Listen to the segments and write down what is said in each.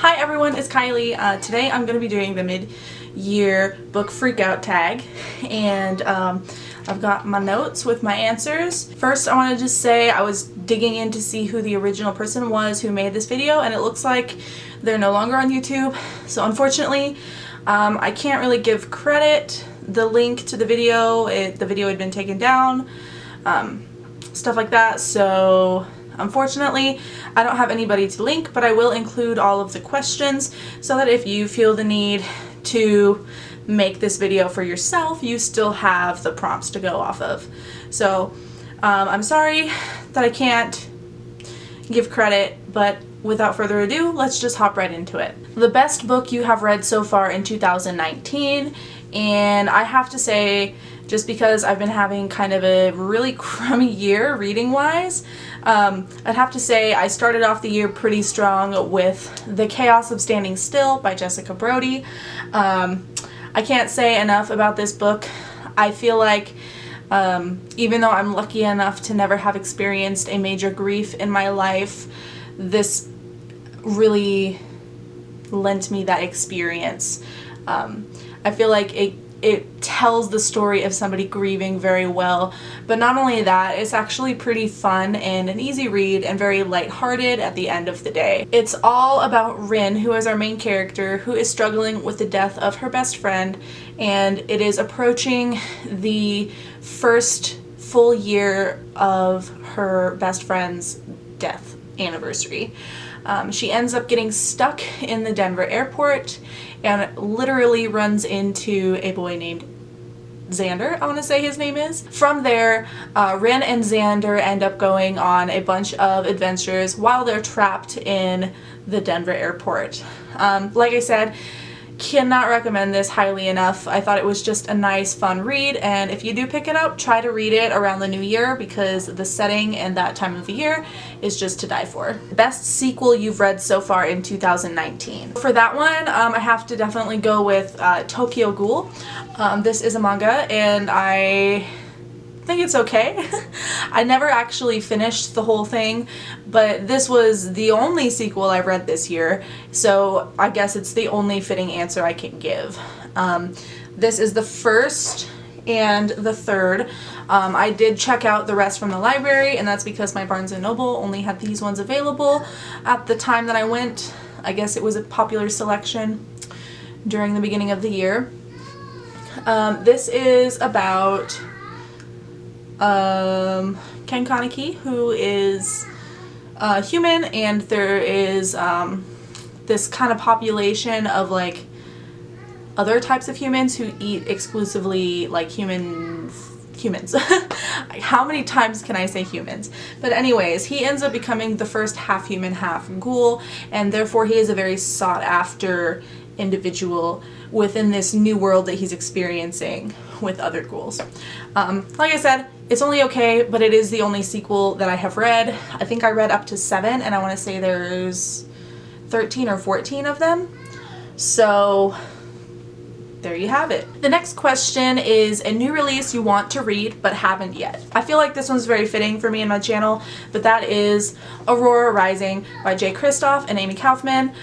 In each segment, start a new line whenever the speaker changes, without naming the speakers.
Hi everyone, it's Kylie. Today I'm going to be doing the mid-year book freakout tag, and I've got my notes with my answers. First, I want to just say I was digging in to see who the original person was who made this video, and it looks like they're no longer on YouTube. So unfortunately, I can't really give credit. The link to the video had been taken down, stuff like that. So unfortunately, I don't have anybody to link, but I will include all of the questions so that if you feel the need to make this video for yourself, you still have the prompts to go off of. So I'm sorry that I can't give credit, but without further ado, let's just hop right into it. The best book you have read so far in 2019, and I have to say, just because I've been having kind of a really crummy year reading-wise, I'd have to say I started off the year pretty strong with The Chaos of Standing Still by Jessica Brody. I can't say enough about this book. I feel like even though I'm lucky enough to never have experienced a major grief in my life, this really lent me that experience. I feel like it tells the story of somebody grieving very well, but not only that, it's actually pretty fun and an easy read and very lighthearted at the end of the day. It's all about Rin, who is our main character, who is struggling with the death of her best friend, and it is approaching the first full year of her best friend's death anniversary. She ends up getting stuck in the Denver airport and literally runs into a boy named Xander, I want to say his name is. From there, Rin and Xander end up going on a bunch of adventures while they're trapped in the Denver airport. Like I said, cannot recommend this highly enough. I thought it was just a nice, fun read, and if you do pick it up, try to read it around the new year because the setting and that time of the year is just to die for. Best sequel you've read so far in 2019. For that one, I have to definitely go with Tokyo Ghoul. This is a manga, and I think it's okay. I never actually finished the whole thing, but this was the only sequel I read this year, so I guess it's the only fitting answer I can give. This is the first and the third. I did check out the rest from the library, and that's because my Barnes & Noble only had these ones available at the time that I went. I guess it was a popular selection during the beginning of the year. This is about Ken Kaneki, who is human, and there is this kind of population of like other types of humans who eat exclusively like humans. How many times can I say humans? But anyways, he ends up becoming the first half human, half ghoul, and therefore he is a very sought after individual within this new world that he's experiencing with other ghouls. Like I said, it's only okay, but it is the only sequel that I have read. I think I read up to 7, and I want to say there's 13 or 14 of them. So there you have it. The next question is a new release you want to read but haven't yet. I feel like this one's very fitting for me and my channel, but that is Aurora Rising by Jay Kristoff and Amy Kaufman.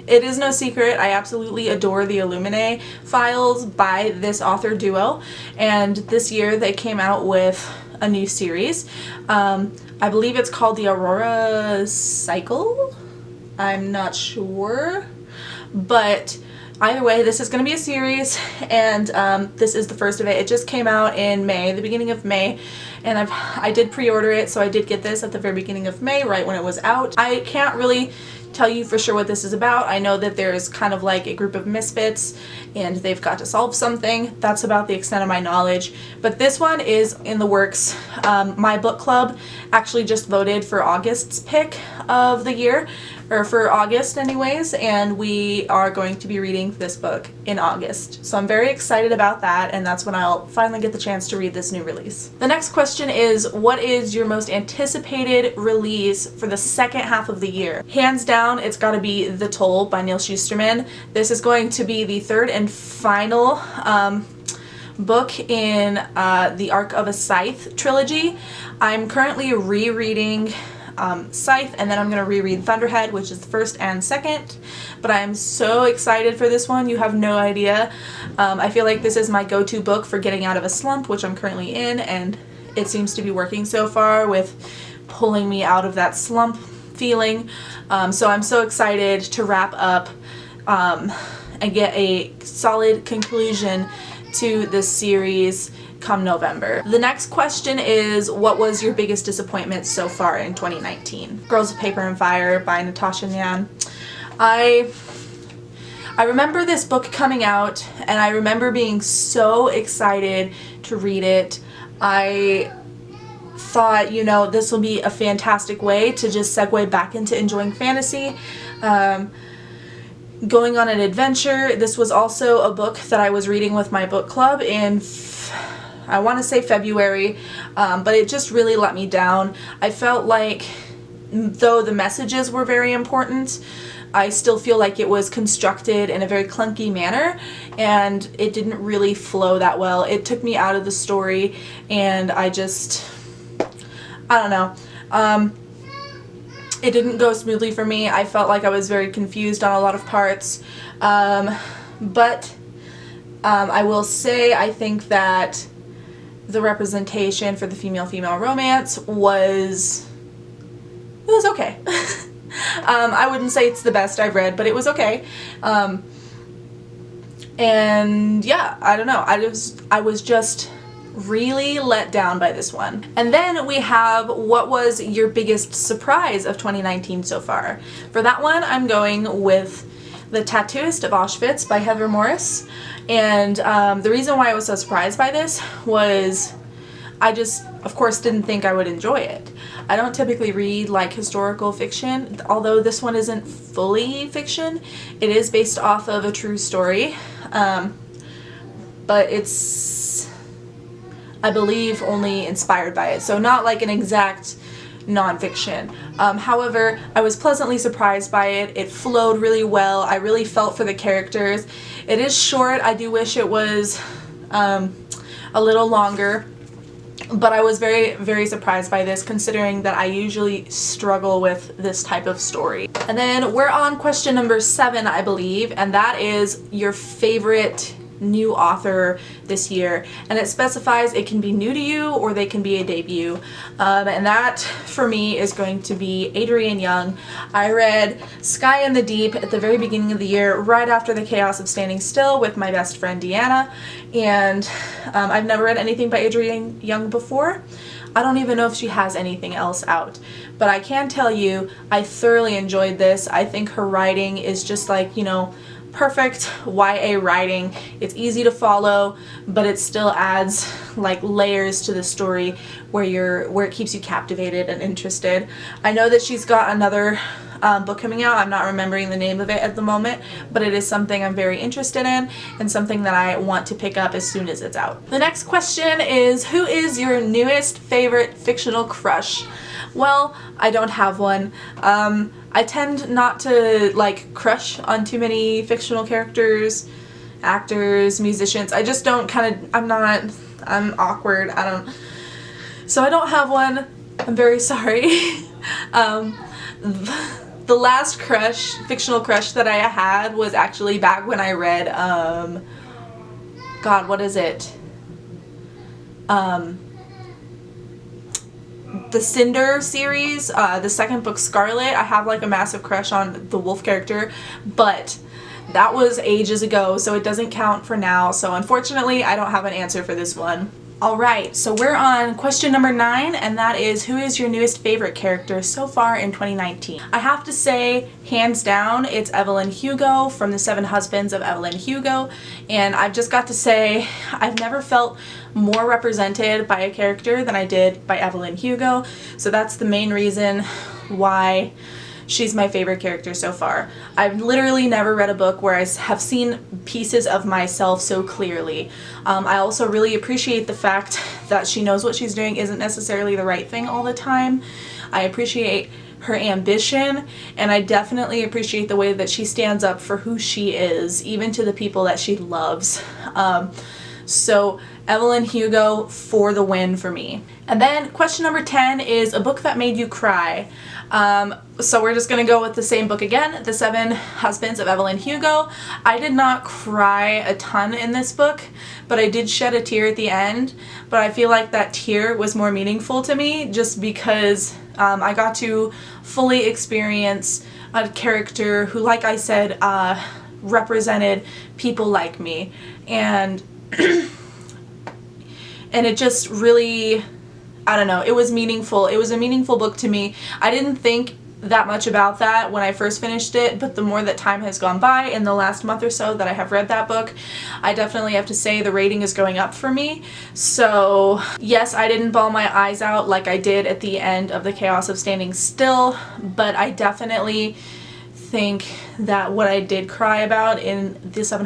It is no secret, I absolutely adore the Illuminae files by this author duo, and this year they came out with a new series. I believe it's called the Aurora Cycle? I'm not sure, but either way, this is going to be a series, and this is the first of it. It just came out in May, the beginning of May, and I did pre-order it, so I did get this at the very beginning of May, right when it was out. I can't really tell you for sure what this is about. I know that there's kind of like a group of misfits and they've got to solve something. That's about the extent of my knowledge. But this one is in the works. My book club actually just voted for August's pick of the year, or for August anyways, and we are going to be reading this book in August. So I'm very excited about that, and that's when I'll finally get the chance to read this new release. The next question is, what is your most anticipated release for the second half of the year? Hands down, it's gotta be The Toll by Neil Shusterman. This is going to be the third and final book in the Arc of a Scythe trilogy. I'm currently rereading Scythe, and then I'm going to reread Thunderhead, which is the first and second. But I am so excited for this one. You have no idea. I feel like this is my go-to book for getting out of a slump, which I'm currently in, and it seems to be working so far with pulling me out of that slump feeling. So I'm so excited to wrap up and get a solid conclusion to this series come November. The next question is, what was your biggest disappointment so far in 2019? Girls of Paper and Fire by Natasha Nyan. I remember this book coming out, and I remember being so excited to read it. I thought, you know, this will be a fantastic way to just segue back into enjoying fantasy. Going on an adventure. This was also a book that I was reading with my book club in, I want to say February, but it just really let me down. I felt like, though the messages were very important, I still feel like it was constructed in a very clunky manner, and it didn't really flow that well. It took me out of the story, and I don't know. It didn't go smoothly for me. I felt like I was very confused on a lot of parts. But I will say I think that the representation for the female-female romance was okay. I wouldn't say it's the best I've read, but it was okay. And yeah, I don't know. I was just really let down by this one. And then we have, what was your biggest surprise of 2019 so far? For that one, I'm going with The Tattooist of Auschwitz by Heather Morris. And the reason why I was so surprised by this was I just, of course, didn't think I would enjoy it. I don't typically read like historical fiction, although this one isn't fully fiction. It is based off of a true story, but it's, I believe, only inspired by it, so not like an exact nonfiction. However, I was pleasantly surprised by it. It flowed really well. I really felt for the characters. It is short. I do wish it was a little longer, but I was very, very surprised by this, considering that I usually struggle with this type of story. And then we're on question number 7, I believe, and that is your favorite new author this year, and it specifies it can be new to you or they can be a debut, and that for me is going to be Adrienne Young. I read Sky in the Deep at the very beginning of the year, right after The Chaos of Standing Still with my best friend Deanna, and I've never read anything by Adrienne Young before. I don't even know if she has anything else out, but I can tell you I thoroughly enjoyed this. I think her writing is just like, you know, perfect YA writing. It's easy to follow, but it still adds like layers to the story where it keeps you captivated and interested. I know that she's got another book coming out. I'm not remembering the name of it at the moment, but it is something I'm very interested in and something that I want to pick up as soon as it's out. The next question is, who is your newest favorite fictional crush? Well, I don't have one. I tend not to like crush on too many fictional characters, actors, musicians. I just don't I'm awkward. So I don't have one. I'm very sorry. The last fictional crush that I had was actually back when I read, God, what is it? The Cinder series, the second book, Scarlet. I have like a massive crush on the wolf character, but that was ages ago, so it doesn't count for now. So unfortunately, I don't have an answer for this one. Alright, so we're on question number 9, and that is, who is your newest favorite character so far in 2019? I have to say, hands down, it's Evelyn Hugo from The 7 Husbands of Evelyn Hugo, and I've just got to say, I've never felt more represented by a character than I did by Evelyn Hugo, so that's the main reason why she's my favorite character so far. I've literally never read a book where I have seen pieces of myself so clearly. I also really appreciate the fact that she knows what she's doing isn't necessarily the right thing all the time. I appreciate her ambition, and I definitely appreciate the way that she stands up for who she is, even to the people that she loves. So Evelyn Hugo for the win for me. And then question number 10 is a book that made you cry. So we're just going to go with the same book again, The Seven Husbands of Evelyn Hugo. I did not cry a ton in this book, but I did shed a tear at the end. But I feel like that tear was more meaningful to me just because I got to fully experience a character who, like I said, represented people like me. And and it just really, I don't know, it was meaningful. It was a meaningful book to me. I didn't think that much about that when I first finished it, but the more that time has gone by in the last month or so that I have read that book, I definitely have to say the rating is going up for me. So yes, I didn't bawl my eyes out like I did at the end of The Chaos of Standing Still, but I definitely think that what I did cry about in The Seven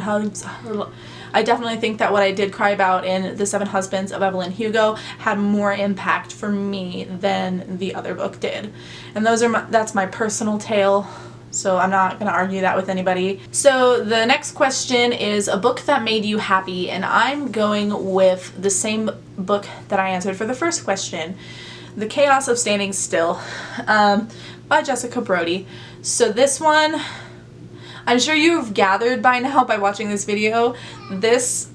Husbands of Evelyn Hugo had more impact for me than the other book did. And that's my personal tale, so I'm not going to argue that with anybody. So the next question is a book that made you happy, and I'm going with the same book that I answered for the first question, The Chaos of Standing Still, by Jessica Brody. So this one, I'm sure you've gathered by now by watching this video, this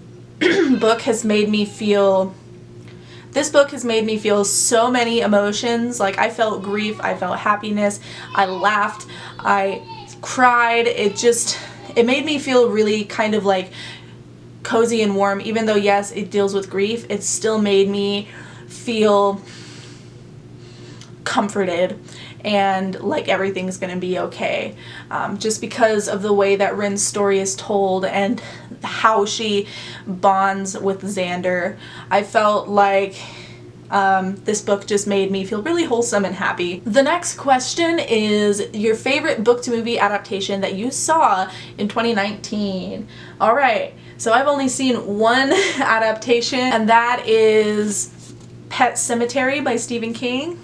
book has made me feel so many emotions. Like, I felt grief, I felt happiness, I laughed, I cried. It made me feel really kind of like cozy and warm. Even though yes, it deals with grief, it still made me feel comforted and like everything's gonna be okay, just because of the way that Rin's story is told and how she bonds with Xander. I felt like this book just made me feel really wholesome and happy. The next question is your favorite book to movie adaptation that you saw in 2019. Alright, so I've only seen one adaptation, and that is Pet Sematary by Stephen King.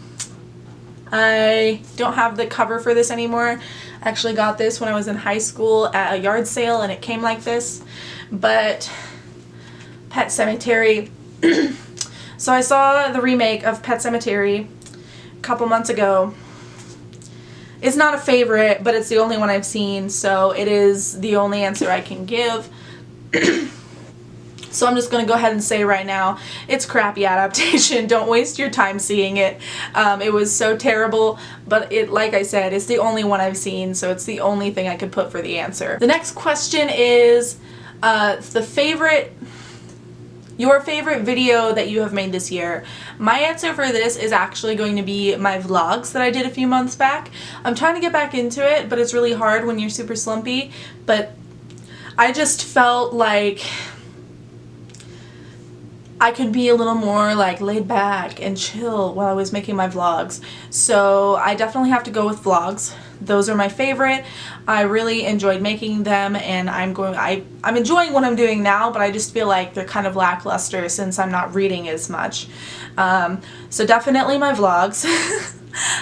I don't have the cover for this anymore. I actually got this when I was in high school at a yard sale and it came like this. But Pet Sematary. So I saw the remake of Pet Sematary a couple months ago. It's not a favorite, but it's the only one I've seen, so it is the only answer I can give. So I'm just going to go ahead and say right now, it's crappy adaptation. Don't waste your time seeing it. It was so terrible, but like I said, it's the only one I've seen, so it's the only thing I could put for the answer. The next question is your favorite video that you have made this year. My answer for this is actually going to be my vlogs that I did a few months back. I'm trying to get back into it, but it's really hard when you're super slumpy. But I just felt like I could be a little more like laid back and chill while I was making my vlogs. So I definitely have to go with vlogs. Those are my favorite. I really enjoyed making them, and I'm enjoying what I'm doing now, but I just feel like they're kind of lackluster since I'm not reading as much. So definitely my vlogs.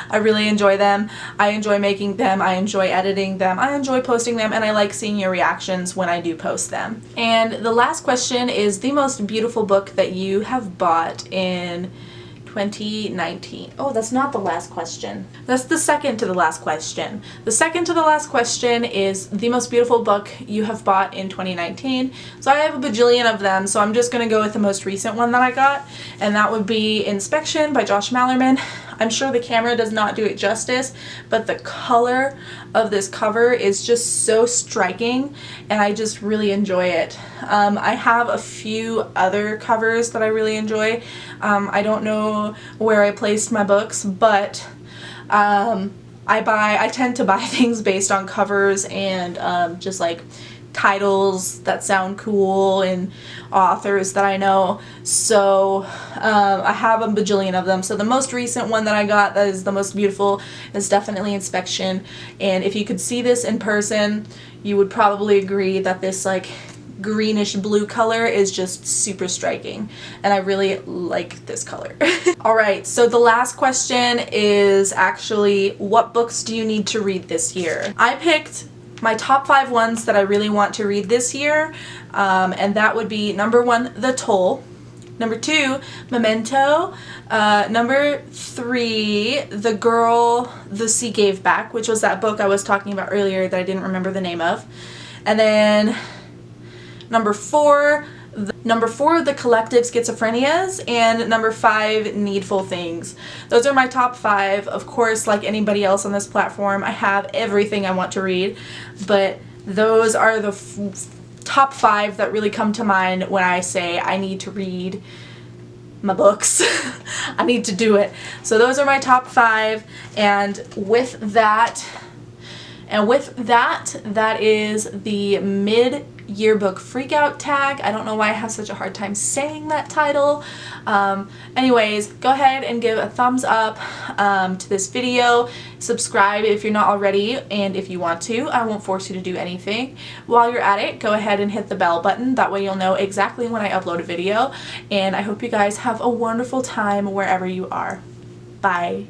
I really enjoy them. I enjoy making them. I enjoy editing them. I enjoy posting them, and I like seeing your reactions when I do post them. And the last question is the most beautiful book that you have bought in 2019. Oh, that's not the last question. That's the second to the last question. The second to the last question is the most beautiful book you have bought in 2019. So I have a bajillion of them, so I'm just going to go with the most recent one that I got, and that would be Inspection by Josh Malerman. I'm sure the camera does not do it justice, but the color of this cover is just so striking, and I just really enjoy it. I have a few other covers that I really enjoy. I don't know where I placed my books, but I tend to buy things based on covers and just like titles that sound cool and authors that I know. So I have a bajillion of them. So the most recent one that I got that is the most beautiful is definitely Inspection. And if you could see this in person, you would probably agree that this like greenish blue color is just super striking, and I really like this color. Alright, so the last question is actually, what books do you need to read this year? I picked my top 5 ones that I really want to read this year, and that would be number 1, The Toll, number 2, Memento, number 3, The Girl the Sea Gave Back, which was that book I was talking about earlier that I didn't remember the name of, and then number 4, The Collective Schizophrenias, and number 5, Needful Things. Those are my top 5. Of course, like anybody else on this platform, I have everything I want to read, but those are the top 5 that really come to mind when I say I need to read my books. I need to do it. So those are my top 5, and with that, that is the mid-yearbook freakout tag. I don't know why I have such a hard time saying that title. Anyways, go ahead and give a thumbs up to this video. Subscribe if you're not already, and if you want to. I won't force you to do anything. While you're at it, go ahead and hit the bell button. That way you'll know exactly when I upload a video. And I hope you guys have a wonderful time wherever you are. Bye.